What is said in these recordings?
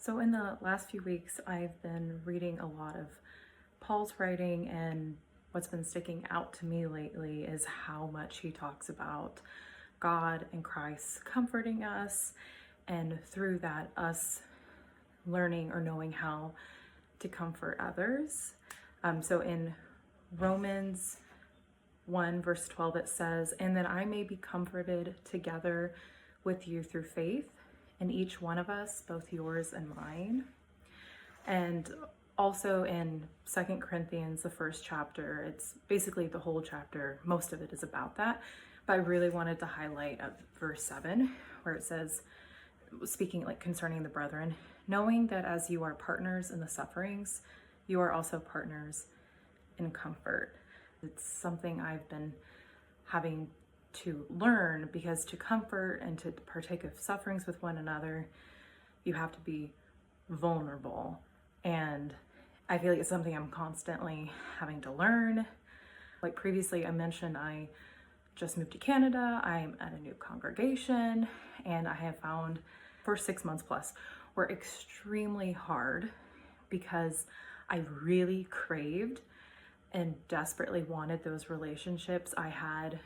So in the last few weeks, I've been reading a lot of Paul's writing, and what's been sticking out to me lately is how much he talks about God and Christ comforting us, and through that, us learning or knowing how to comfort others. So in Romans 1 verse 12, it says, "And that I may be comforted together with you through faith, and each one of us, both yours and mine." And also in Second Corinthians, the first chapter, it's basically the whole chapter, most of it is about that. But I really wanted to highlight verse 7, where it says, speaking like concerning the brethren, "Knowing that as you are partners in the sufferings, you are also partners in comfort." It's something I've been having to learn, because to comfort and to partake of sufferings with one another, you have to be vulnerable. And I feel like it's something I'm constantly having to learn. Like previously I mentioned, I just moved to Canada. I'm at a new congregation, and I have found first 6 months plus were extremely hard because I really craved and desperately wanted those relationships I had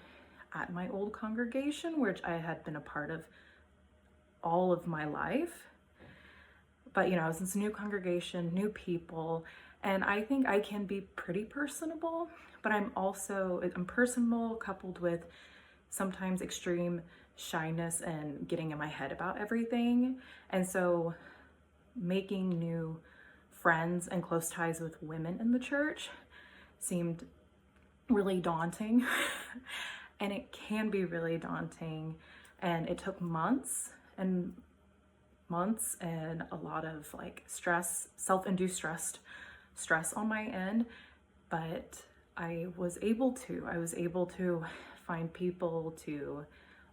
at my old congregation, which I had been a part of all of my life. But you know, it's this new congregation, new people, and I think I can be pretty personable, but I'm personable coupled with sometimes extreme shyness and getting in my head about everything. And so making new friends and close ties with women in the church seemed really daunting. And it can be really daunting, and it took months and a lot of like stress, self-induced stress on my end. But I was able to find people to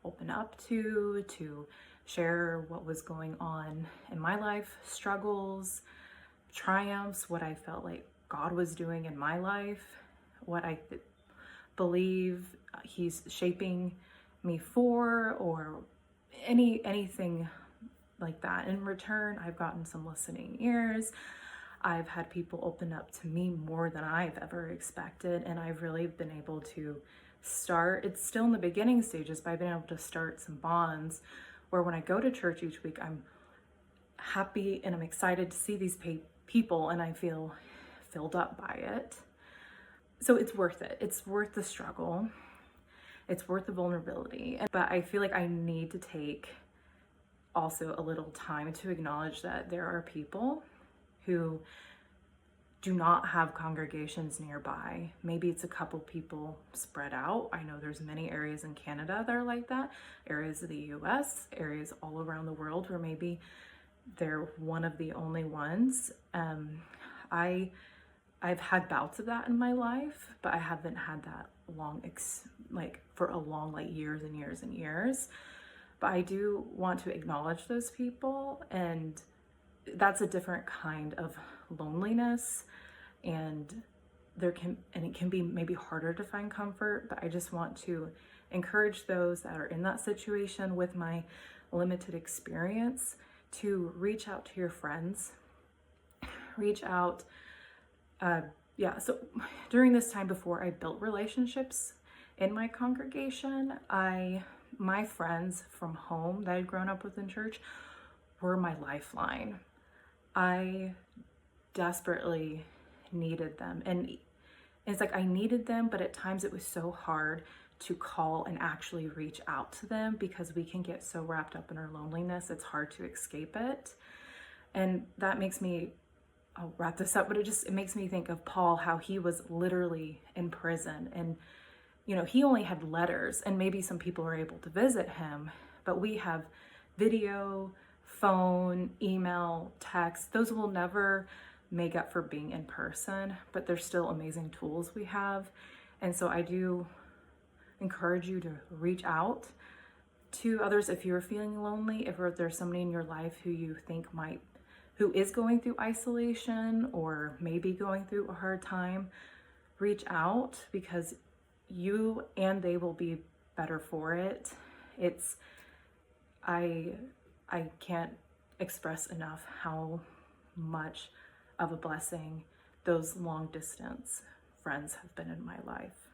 open up to share what was going on in my life, struggles, triumphs, what I felt like God was doing in my life, what I believe he's shaping me for, or anything like that. In return, I've gotten some listening ears. I've had people open up to me more than I've ever expected, and I've really been able to start, it's still in the beginning stages, but I've been able to start some bonds where when I go to church each week, I'm happy and I'm excited to see these people, and I feel filled up by it. So it's worth it. It's worth the struggle. It's worth the vulnerability. But I feel like I need to take also a little time to acknowledge that there are people who do not have congregations nearby. Maybe it's a couple people spread out. I know there's many areas in Canada that are like that, areas of the US, areas all around the world where maybe they're one of the only ones. I've had bouts of that in my life, but I haven't had that for a long, like years and years and years. But I do want to acknowledge those people, and that's a different kind of loneliness, and it can be maybe harder to find comfort. But I just want to encourage those that are in that situation with my limited experience to reach out to your friends, reach out. So during this time before I built relationships in my congregation, my friends from home that I'd grown up with in church were my lifeline. I desperately needed them. And it's like I needed them, but at times it was so hard to call and actually reach out to them because we can get so wrapped up in our loneliness, it's hard to escape it. And that makes me, I'll wrap this up, but it makes me think of Paul, how he was literally in prison, and you know, he only had letters, and maybe some people were able to visit him, but we have video, phone, email, text. Those will never make up for being in person, but they're still amazing tools we have. And so I do encourage you to reach out to others if you're feeling lonely, if there's somebody in your life who you think who is going through isolation or maybe going through a hard time. Reach out, because you and they will be better for it. I can't express enough how much of a blessing those long distance friends have been in my life.